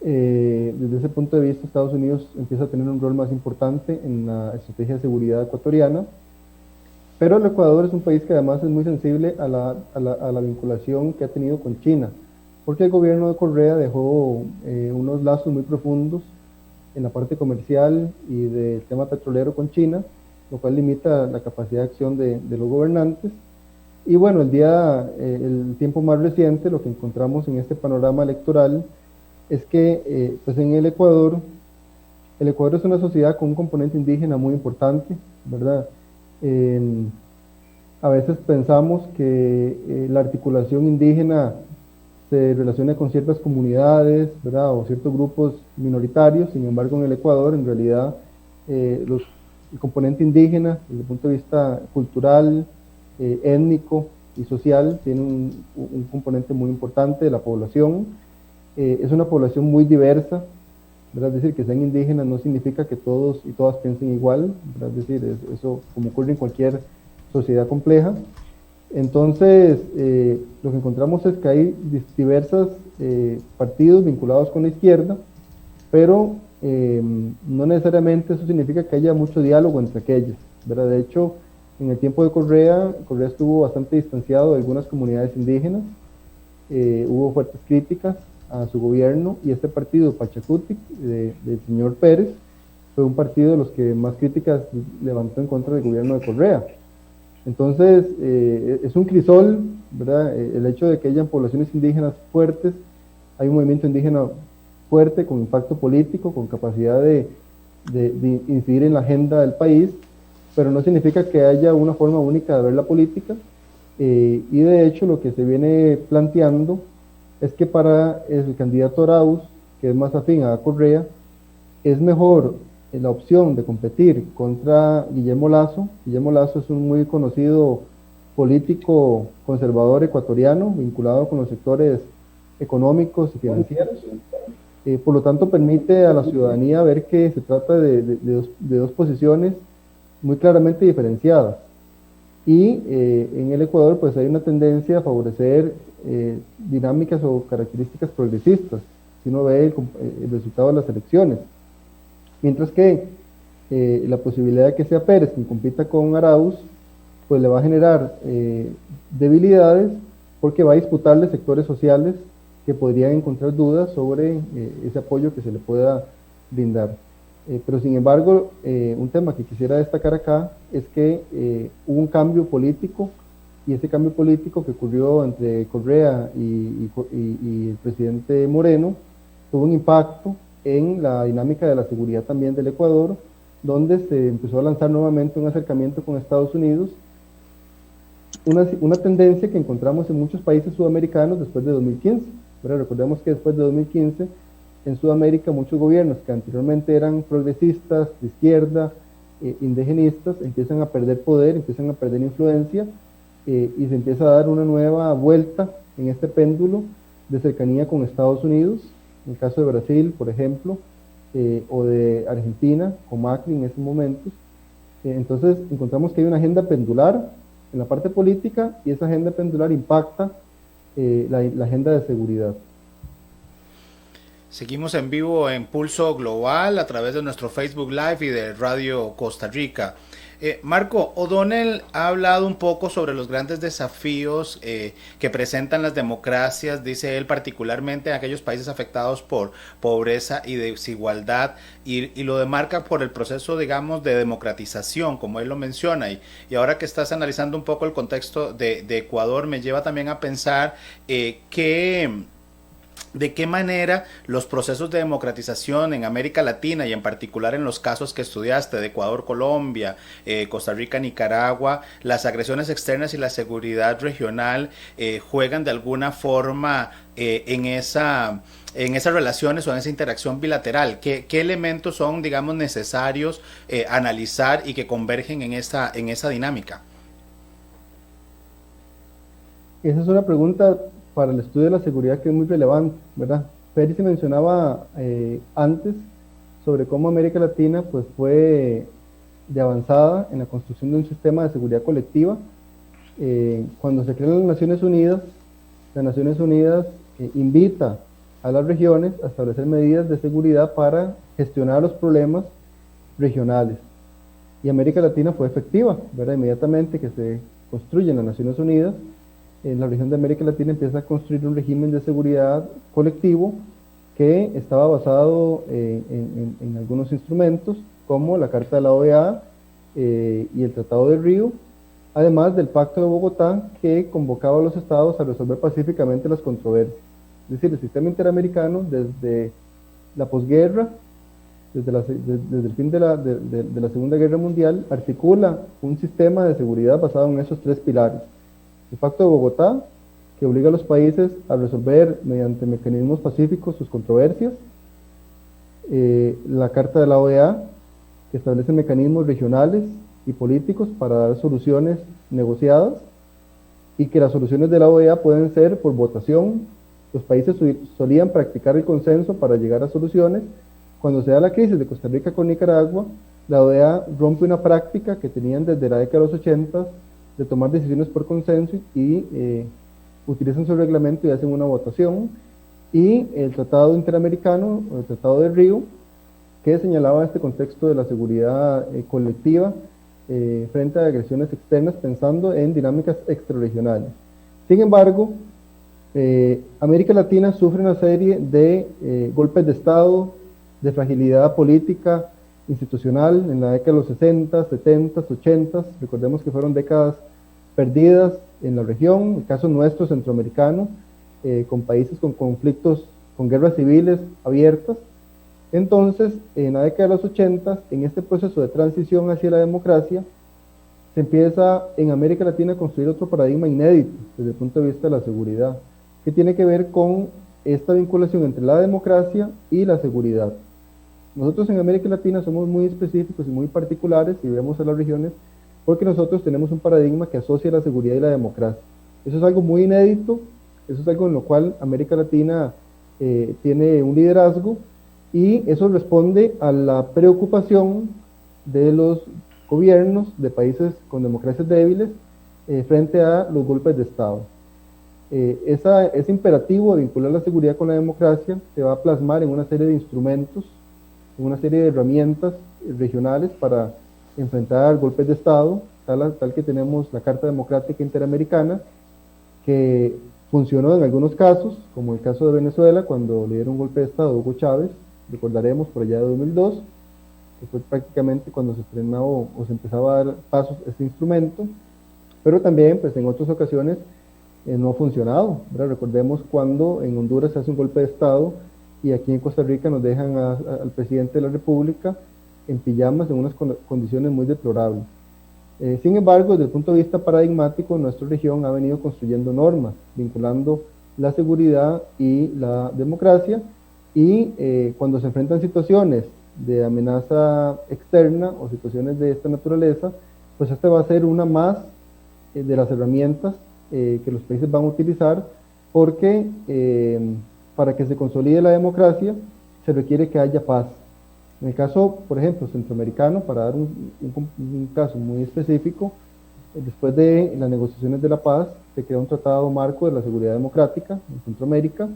Desde ese punto de vista, Estados Unidos empieza a tener un rol más importante en la estrategia de seguridad ecuatoriana, pero el Ecuador es un país que además es muy sensible a la vinculación que ha tenido con China, porque el gobierno de Correa dejó unos lazos muy profundos en la parte comercial y del tema petrolero con China, lo cual limita la capacidad de acción de los gobernantes. Y bueno, el tiempo más reciente, lo que encontramos en este panorama electoral es que pues en el Ecuador es una sociedad con un componente indígena muy importante, ¿verdad? A veces pensamos que la articulación indígena se relaciona con ciertas comunidades, ¿verdad? O ciertos grupos minoritarios. Sin embargo, en el Ecuador, en realidad, el componente indígena, desde el punto de vista cultural, étnico y social, tiene un componente muy importante de la población. Es una población muy diversa, ¿verdad? Es decir, que sean indígenas no significa que todos y todas piensen igual, ¿verdad? Es decir, eso como ocurre en cualquier sociedad compleja. Entonces, lo que encontramos es que hay diversos partidos vinculados con la izquierda, pero no necesariamente eso significa que haya mucho diálogo entre aquellos, ¿verdad? De hecho, en el tiempo de Correa estuvo bastante distanciado de algunas comunidades indígenas, hubo fuertes críticas a su gobierno, y este partido Pachacutic del señor Pérez fue un partido de los que más críticas levantó en contra del gobierno de Correa. Entonces, es un crisol, ¿verdad? El hecho de que hayan poblaciones indígenas fuertes, hay un movimiento indígena fuerte, con impacto político, con capacidad de incidir en la agenda del país, pero no significa que haya una forma única de ver la política, y de hecho lo que se viene planteando es que para el candidato Arauz, que es más afín a Correa, es mejor la opción de competir contra Guillermo Lazo. Guillermo Lazo es un muy conocido político conservador ecuatoriano vinculado con los sectores económicos y financieros. Por lo tanto, permite a la ciudadanía ver que se trata de dos posiciones muy claramente diferenciadas. Y en el Ecuador pues hay una tendencia a favorecer dinámicas o características progresistas, si uno ve el resultado de las elecciones. Mientras que la posibilidad de que sea Pérez quien compita con Arauz, pues le va a generar debilidades porque va a disputarle sectores sociales que podrían encontrar dudas sobre ese apoyo que se le pueda brindar. Pero sin embargo, un tema que quisiera destacar acá es que hubo un cambio político, y ese cambio político que ocurrió entre Correa y el presidente Moreno tuvo un impacto en la dinámica de la seguridad también del Ecuador, donde se empezó a lanzar nuevamente un acercamiento con Estados Unidos, una tendencia que encontramos en muchos países sudamericanos después de 2015. Pero recordemos que después de 2015, en Sudamérica, muchos gobiernos que anteriormente eran progresistas, de izquierda, indigenistas, empiezan a perder poder, empiezan a perder influencia, y se empieza a dar una nueva vuelta en este péndulo de cercanía con Estados Unidos, en el caso de Brasil, por ejemplo, o de Argentina, con Macri en esos momentos. Entonces, encontramos que hay una agenda pendular en la parte política, y esa agenda pendular impacta la agenda de seguridad. Seguimos en vivo en Pulso Global a través de nuestro Facebook Live y de Radio Costa Rica. Marco, O'Donnell ha hablado un poco sobre los grandes desafíos que presentan las democracias, dice él, particularmente en aquellos países afectados por pobreza y desigualdad, y lo demarca por el proceso, digamos, de democratización, como él lo menciona. Y ahora que estás analizando un poco el contexto de Ecuador, me lleva también a pensar de qué manera los procesos de democratización en América Latina, y en particular en los casos que estudiaste de Ecuador, Colombia, Costa Rica, Nicaragua, las agresiones externas y la seguridad regional juegan de alguna forma en esas relaciones o en esa interacción bilateral. ¿Qué elementos son, digamos, necesarios analizar y que convergen en esa dinámica? Esa es una pregunta para el estudio de la seguridad que es muy relevante, ¿verdad? Pérez se mencionaba antes sobre cómo América Latina pues fue de avanzada en la construcción de un sistema de seguridad colectiva. Cuando se crean las Naciones Unidas invita a las regiones a establecer medidas de seguridad para gestionar los problemas regionales. Y América Latina fue efectiva, ¿verdad? Inmediatamente que se construyen las Naciones Unidas, en la región de América Latina empieza a construir un régimen de seguridad colectivo que estaba basado en algunos instrumentos como la Carta de la OEA y el Tratado de Río, además del Pacto de Bogotá, que convocaba a los estados a resolver pacíficamente las controversias. Es decir, el sistema interamericano desde la posguerra, desde el fin de la Segunda Guerra Mundial, articula un sistema de seguridad basado en esos tres pilares. El Pacto de Bogotá, que obliga a los países a resolver mediante mecanismos pacíficos sus controversias. La Carta de la OEA, que establece mecanismos regionales y políticos para dar soluciones negociadas, y que las soluciones de la OEA pueden ser por votación. Los países solían practicar el consenso para llegar a soluciones. Cuando se da la crisis de Costa Rica con Nicaragua, la OEA rompe una práctica que tenían desde la década de los 80 de tomar decisiones por consenso, y utilizan su reglamento y hacen una votación. Y el Tratado Interamericano, o el Tratado de Río, que señalaba este contexto de la seguridad colectiva frente a agresiones externas, pensando en dinámicas extrarregionales. Sin embargo, América Latina sufre una serie de golpes de Estado, de fragilidad política, institucional, en la década de los 60, 70, 80, recordemos que fueron décadas perdidas en la región, el caso nuestro centroamericano, con países con conflictos, con guerras civiles abiertas. Entonces, en la década de los 80, en este proceso de transición hacia la democracia, se empieza en América Latina a construir otro paradigma inédito desde el punto de vista de la seguridad, que tiene que ver con esta vinculación entre la democracia y la seguridad. Nosotros en América Latina somos muy específicos y muy particulares, y vemos a las regiones porque nosotros tenemos un paradigma que asocia la seguridad y la democracia. Eso es algo muy inédito, eso es algo en lo cual América Latina tiene un liderazgo, y eso responde a la preocupación de los gobiernos de países con democracias débiles frente a los golpes de Estado. Ese imperativo de vincular la seguridad con la democracia se va a plasmar en una serie de instrumentos, en una serie de herramientas regionales para enfrentar golpes de Estado, tal que tenemos la Carta Democrática Interamericana, que funcionó en algunos casos, como el caso de Venezuela, cuando le dieron un golpe de Estado a Hugo Chávez, recordaremos por allá de 2002, que fue prácticamente cuando se estrenaba o se empezaba a dar pasos a este instrumento, pero también pues en otras ocasiones no ha funcionado, ¿verdad? Recordemos cuando en Honduras se hace un golpe de Estado y aquí en Costa Rica nos dejan al presidente de la República en pijamas en unas condiciones muy deplorables. Sin embargo, desde el punto de vista paradigmático, nuestra región ha venido construyendo normas vinculando la seguridad y la democracia, y cuando se enfrentan situaciones de amenaza externa o situaciones de esta naturaleza, pues esta va a ser una más de las herramientas que los países van a utilizar, porque para que se consolide la democracia se requiere que haya paz. En el caso, por ejemplo, centroamericano, para dar un caso muy específico, después de las negociaciones de la paz, se creó un tratado marco de la seguridad democrática en Centroamérica,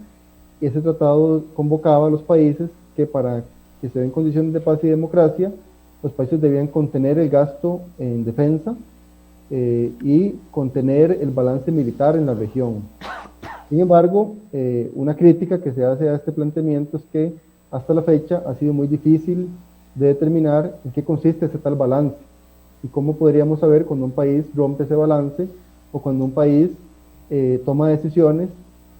y ese tratado convocaba a los países que para que se den condiciones de paz y democracia, los países debían contener el gasto en defensa y contener el balance militar en la región. Sin embargo, una crítica que se hace a este planteamiento es que hasta la fecha ha sido muy difícil de determinar en qué consiste ese tal balance y cómo podríamos saber cuando un país rompe ese balance o cuando un país toma decisiones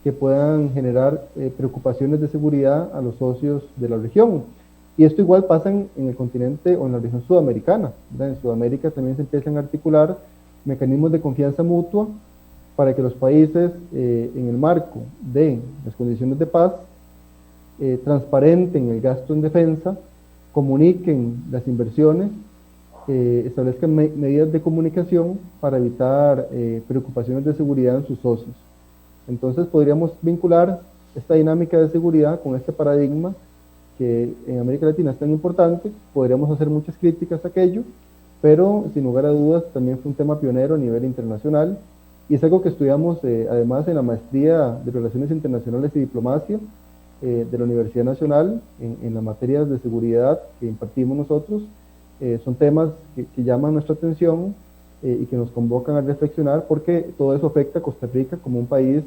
que puedan generar preocupaciones de seguridad a los socios de la región. Y esto igual pasa en el continente o en la región sudamericana, ¿verdad? En Sudamérica también se empiezan a articular mecanismos de confianza mutua para que los países, en el marco de las condiciones de paz, transparenten el gasto en defensa, comuniquen las inversiones, establezcan medidas de comunicación para evitar preocupaciones de seguridad en sus socios. Entonces podríamos vincular esta dinámica de seguridad con este paradigma que en América Latina es tan importante. Podríamos hacer muchas críticas a aquello, pero sin lugar a dudas también fue un tema pionero a nivel internacional, y es algo que estudiamos además en la maestría de Relaciones Internacionales y Diplomacia de la Universidad Nacional en las materias de seguridad que impartimos nosotros. Son temas que llaman nuestra atención y que nos convocan a reflexionar, porque todo eso afecta a Costa Rica como un país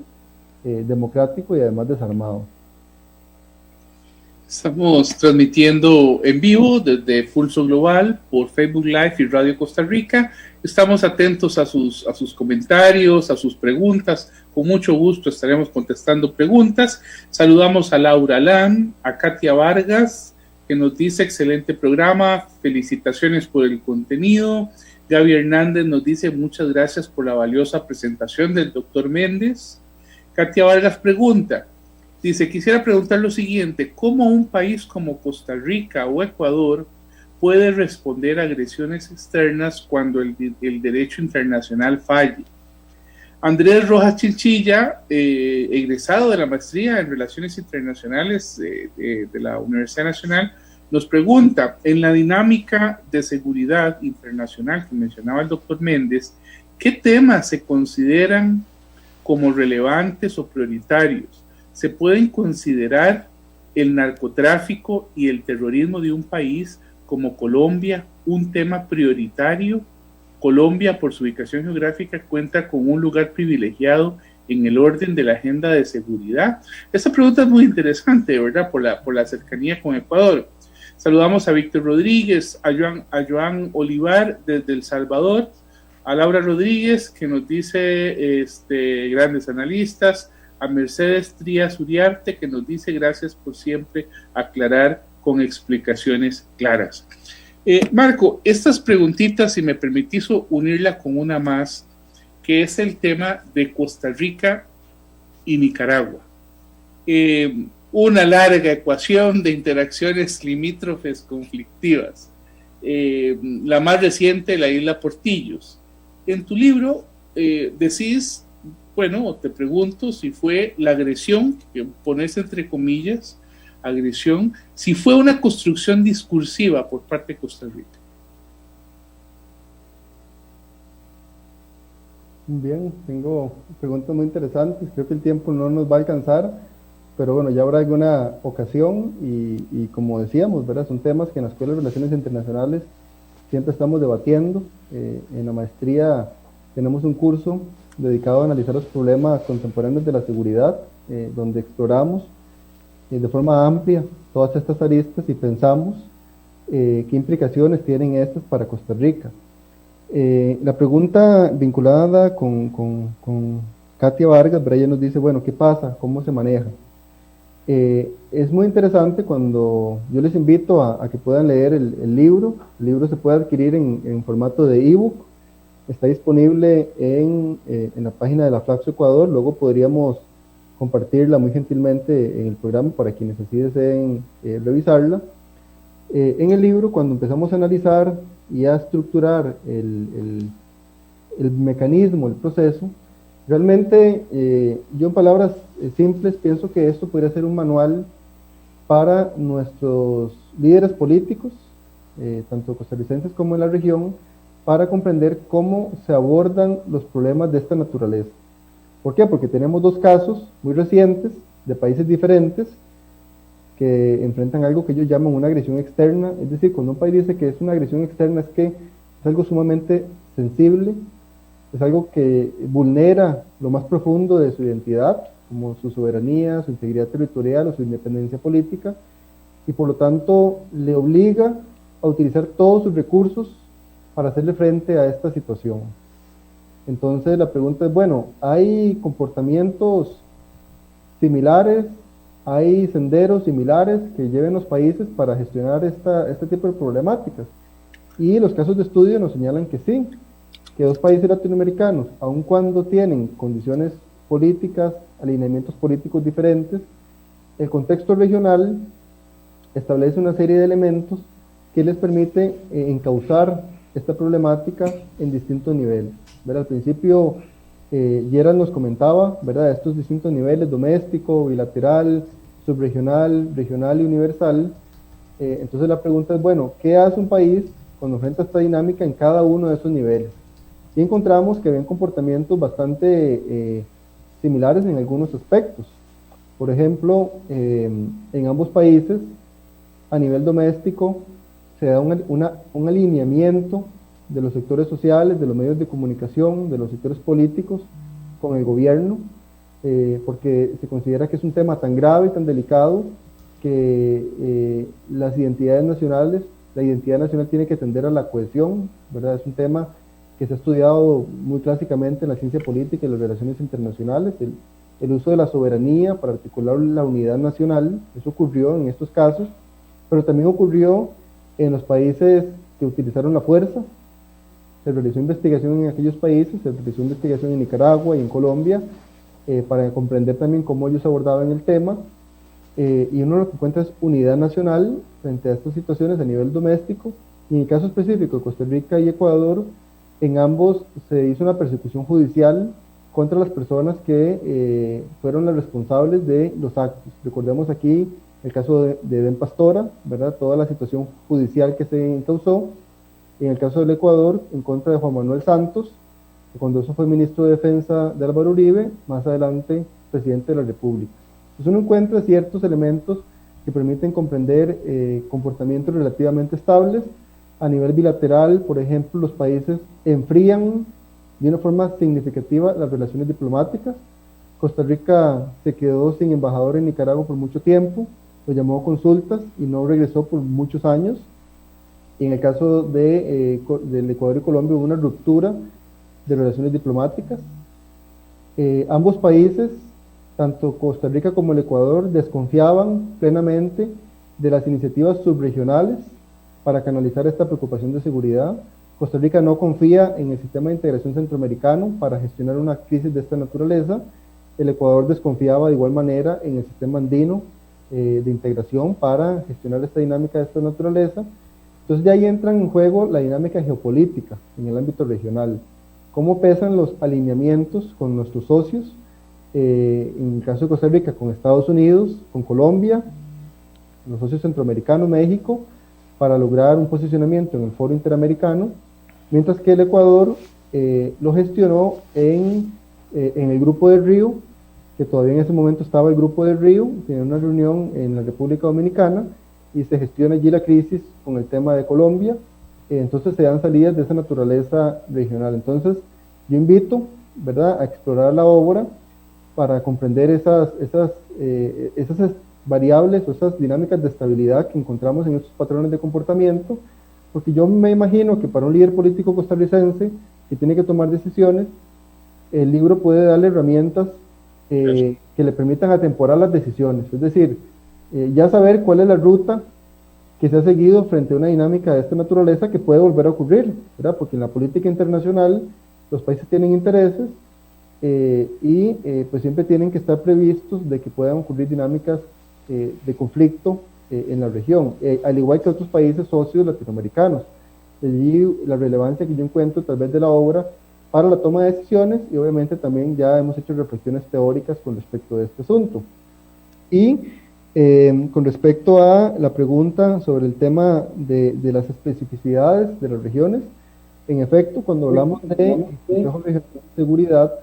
democrático y además desarmado. Estamos transmitiendo en vivo desde Pulso Global por Facebook Live y Radio Costa Rica. Estamos atentos a sus comentarios, a sus preguntas. Con mucho gusto estaremos contestando preguntas. Saludamos a Laura Lan, a Katia Vargas, que nos dice excelente programa, felicitaciones por el contenido. Gaby Hernández nos dice muchas gracias por la valiosa presentación del doctor Méndez. Katia Vargas pregunta, dice, quisiera preguntar lo siguiente, ¿cómo un país como Costa Rica o Ecuador puede responder a agresiones externas cuando el derecho internacional falle? Andrés Rojas Chinchilla, egresado de la maestría en Relaciones Internacionales de la Universidad Nacional, nos pregunta, en la dinámica de seguridad internacional que mencionaba el doctor Méndez, ¿qué temas se consideran como relevantes o prioritarios? ¿Se pueden considerar el narcotráfico y el terrorismo de un país como Colombia un tema prioritario? Colombia, por su ubicación geográfica, cuenta con un lugar privilegiado en el orden de la agenda de seguridad. Esta pregunta es muy interesante, ¿verdad? Por la cercanía con Ecuador. Saludamos a Víctor Rodríguez, a Joan Olivar desde El Salvador, a Laura Rodríguez, que nos dice grandes analistas, a Mercedes Trías Uriarte, que nos dice gracias por siempre aclarar con explicaciones claras. Marco, estas preguntitas, si me permitís unirla con una más, que es el tema de Costa Rica y Nicaragua. Una larga ecuación de interacciones limítrofes conflictivas. la más reciente, la isla Portillos. En tu libro decís, bueno, o te pregunto si fue la agresión, que pones entre comillas, agresión, si fue una construcción discursiva por parte de Costa Rica. Bien, tengo preguntas muy interesantes. Creo que el tiempo no nos va a alcanzar, pero bueno, ya habrá alguna ocasión y como decíamos, ¿verdad? Son temas que en la Escuela de Relaciones Internacionales siempre estamos debatiendo. En la maestría tenemos un curso dedicado a analizar los problemas contemporáneos de la seguridad, donde exploramos de forma amplia todas estas aristas y pensamos qué implicaciones tienen estas para Costa Rica. La pregunta vinculada con Katia Vargas, ella nos dice, bueno, ¿qué pasa? ¿Cómo se maneja? Es muy interesante cuando yo les invito a que puedan leer el libro. El libro se puede adquirir en formato de ebook. Está disponible en la página de la Flaxo Ecuador. Luego podríamos compartirla muy gentilmente en el programa para quienes así deseen revisarla. En el libro, cuando empezamos a analizar y a estructurar el mecanismo, el proceso, realmente yo en palabras simples pienso que esto podría ser un manual para nuestros líderes políticos, tanto costarricenses como en la región, para comprender cómo se abordan los problemas de esta naturaleza. ¿Por qué? Porque tenemos dos casos muy recientes de países diferentes que enfrentan algo que ellos llaman una agresión externa. Es decir, cuando un país dice que es una agresión externa, es que es algo sumamente sensible, es algo que vulnera lo más profundo de su identidad, como su soberanía, su integridad territorial o su independencia política, y por lo tanto le obliga a utilizar todos sus recursos para hacerle frente a esta situación. Entonces la pregunta es, bueno, ¿hay comportamientos similares? ¿Hay senderos similares que lleven los países para gestionar este tipo de problemáticas? Y los casos de estudio nos señalan que sí, que dos países latinoamericanos, aun cuando tienen condiciones políticas, alineamientos políticos diferentes, el contexto regional establece una serie de elementos que les permite encauzar esta problemática en distintos niveles. ¿Verdad? Al principio, Gerald nos comentaba, ¿verdad?, estos distintos niveles: doméstico, bilateral, subregional, regional y universal. Entonces la pregunta es, bueno, ¿qué hace un país cuando enfrenta esta dinámica en cada uno de esos niveles? Y encontramos que habían comportamientos bastante similares en algunos aspectos. Por ejemplo, en ambos países, a nivel doméstico, se da un alineamiento de los sectores sociales, de los medios de comunicación, de los sectores políticos con el gobierno, porque se considera que es un tema tan grave y tan delicado que las identidades nacionales, la identidad nacional tiene que tender a la cohesión, ¿verdad? Es un tema que se ha estudiado muy clásicamente en la ciencia política y las relaciones internacionales, el uso de la soberanía para articular la unidad nacional. Eso ocurrió en estos casos, pero también ocurrió en los países que utilizaron la fuerza. Se realizó investigación en aquellos países, se realizó investigación en Nicaragua y en Colombia, para comprender también cómo ellos abordaban el tema, y uno lo que encuentra es unidad nacional frente a estas situaciones a nivel doméstico, y en el caso específico de Costa Rica y Ecuador, en ambos se hizo una persecución judicial contra las personas que fueron las responsables de los actos. Recordemos aquí el caso de Edén Pastora, ¿verdad?, toda la situación judicial que se encausó. En el caso del Ecuador, en contra de Juan Manuel Santos, que cuando eso fue ministro de Defensa de Álvaro Uribe, más adelante presidente de la República. Entonces uno encuentra ciertos elementos que permiten comprender comportamientos relativamente estables. A nivel bilateral, por ejemplo, los países enfrían de una forma significativa las relaciones diplomáticas. Costa Rica se quedó sin embajador en Nicaragua por mucho tiempo, lo llamó a consultas y no regresó por muchos años. Y en el caso del Ecuador y Colombia hubo una ruptura de relaciones diplomáticas. Ambos países, tanto Costa Rica como el Ecuador, desconfiaban plenamente de las iniciativas subregionales para canalizar esta preocupación de seguridad. Costa Rica no confía en el sistema de integración centroamericano para gestionar una crisis de esta naturaleza. El Ecuador desconfiaba de igual manera en el sistema andino de integración para gestionar esta dinámica de esta naturaleza. Entonces de ahí entra en juego la dinámica geopolítica en el ámbito regional. ¿Cómo pesan los alineamientos con nuestros socios? En el caso de Costa Rica, con Estados Unidos, con Colombia, los socios centroamericanos, México, para lograr un posicionamiento en el foro interamericano, mientras que el Ecuador lo gestionó en el Grupo de Río, que todavía en ese momento estaba el Grupo de Río, tenía una reunión en la República Dominicana, y se gestiona allí la crisis con el tema de Colombia, entonces se dan salidas de esa naturaleza regional. Entonces yo invito, ¿verdad?, a explorar la obra para comprender esas variables o esas dinámicas de estabilidad que encontramos en estos patrones de comportamiento, porque yo me imagino que para un líder político costarricense que tiene que tomar decisiones, el libro puede darle herramientas que le permitan atemporar las decisiones, es decir, ya saber cuál es la ruta que se ha seguido frente a una dinámica de esta naturaleza que puede volver a ocurrir, ¿verdad? Porque en la política internacional los países tienen intereses y pues siempre tienen que estar previstos de que puedan ocurrir dinámicas de conflicto en la región, al igual que otros países socios latinoamericanos. Allí la relevancia que yo encuentro tal vez de la obra para la toma de decisiones, y obviamente también ya hemos hecho reflexiones teóricas con respecto a este asunto. Y con respecto a la pregunta sobre el tema de las especificidades de las regiones, en efecto, cuando hablamos de Consejo Regional de Seguridad,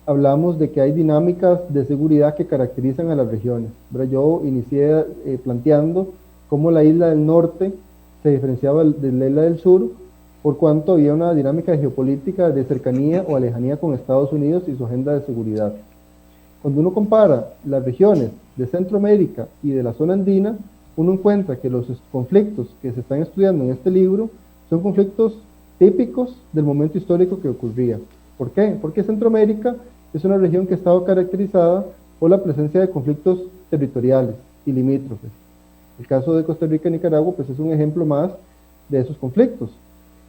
hablamos de que hay dinámicas de seguridad que caracterizan a las regiones. Yo inicié planteando cómo la isla del norte se diferenciaba de la isla del sur, por cuanto había una dinámica geopolítica de cercanía o lejanía con Estados Unidos y su agenda de seguridad. Cuando uno compara las regiones de Centroamérica y de la zona andina, uno encuentra que los conflictos que se están estudiando en este libro son conflictos típicos del momento histórico que ocurría. ¿Por qué? Porque Centroamérica es una región que ha estado caracterizada por la presencia de conflictos territoriales y limítrofes. El caso de Costa Rica y Nicaragua pues es un ejemplo más de esos conflictos.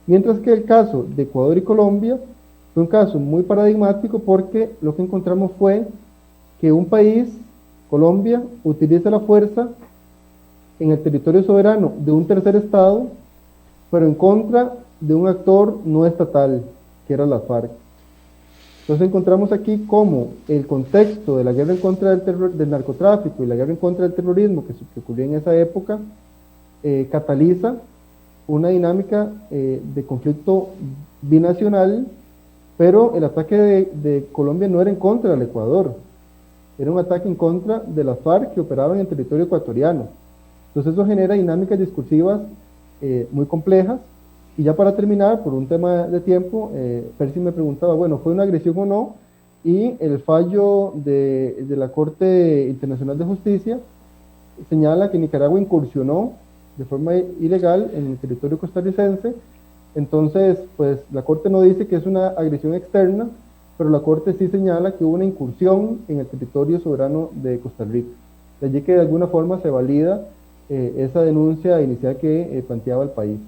Mientras que el caso de Ecuador y Colombia fue un caso muy paradigmático porque lo que encontramos fue que un país, Colombia, utiliza la fuerza en el territorio soberano de un tercer estado, pero en contra de un actor no estatal, que era la FARC. Entonces encontramos aquí cómo el contexto de la guerra en contra del narcotráfico y la guerra en contra del terrorismo que ocurrió en esa época cataliza una dinámica de conflicto binacional, pero el ataque de Colombia no era en contra del Ecuador, era un ataque en contra de las FARC que operaban en el territorio ecuatoriano. Entonces eso genera dinámicas discursivas muy complejas. Y ya para terminar, por un tema de tiempo, Percy me preguntaba, bueno, ¿fue una agresión o no? Y el fallo de la Corte Internacional de Justicia señala que Nicaragua incursionó de forma ilegal en el territorio costarricense. Entonces, pues la Corte no dice que es una agresión externa, pero la Corte sí señala que hubo una incursión en el territorio soberano de Costa Rica. De allí que de alguna forma se valida esa denuncia inicial que planteaba el país.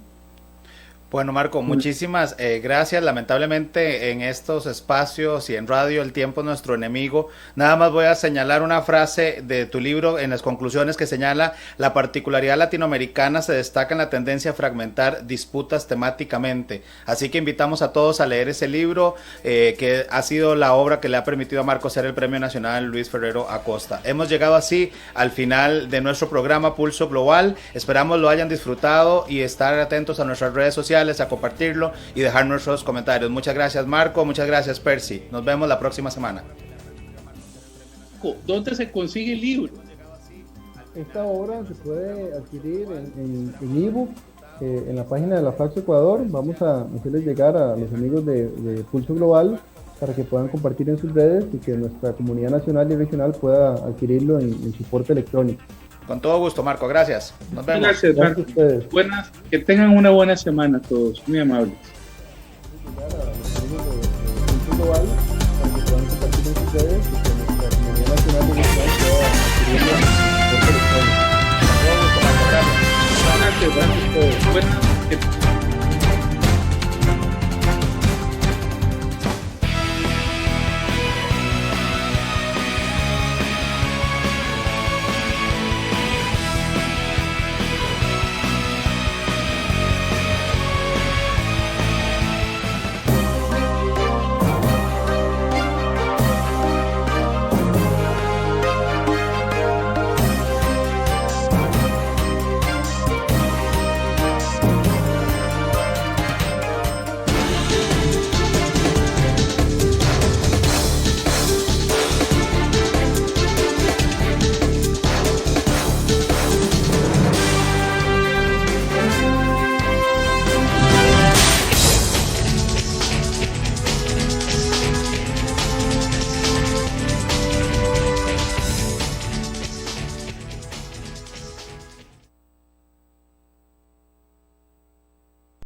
Bueno, Marco, muchísimas gracias. Lamentablemente en estos espacios y en radio el tiempo es nuestro enemigo. Nada más voy a señalar una frase de tu libro en las conclusiones que señala: la particularidad latinoamericana se destaca en la tendencia a fragmentar disputas temáticamente. Así que invitamos a todos a leer ese libro, que ha sido la obra que le ha permitido a Marco ser el Premio Nacional Luis Ferrero Acosta. Hemos llegado así al final de nuestro programa Pulso Global. Esperamos lo hayan disfrutado y estar atentos a nuestras redes sociales, a compartirlo y dejar nuestros comentarios. Muchas gracias, Marco. Muchas gracias, Percy. Nos vemos la próxima semana. ¿Dónde se consigue el libro? Esta obra se puede adquirir en ebook, en la página de la Flaxo Ecuador. Vamos a hacerles llegar a los amigos de Pulso Global para que puedan compartir en sus redes y que nuestra comunidad nacional y regional pueda adquirirlo en soporte electrónico. Con todo gusto, Marco. Gracias. Nos vemos. Gracias, Marco. Buenas, que tengan una buena semana todos. Muy amables. Buenas,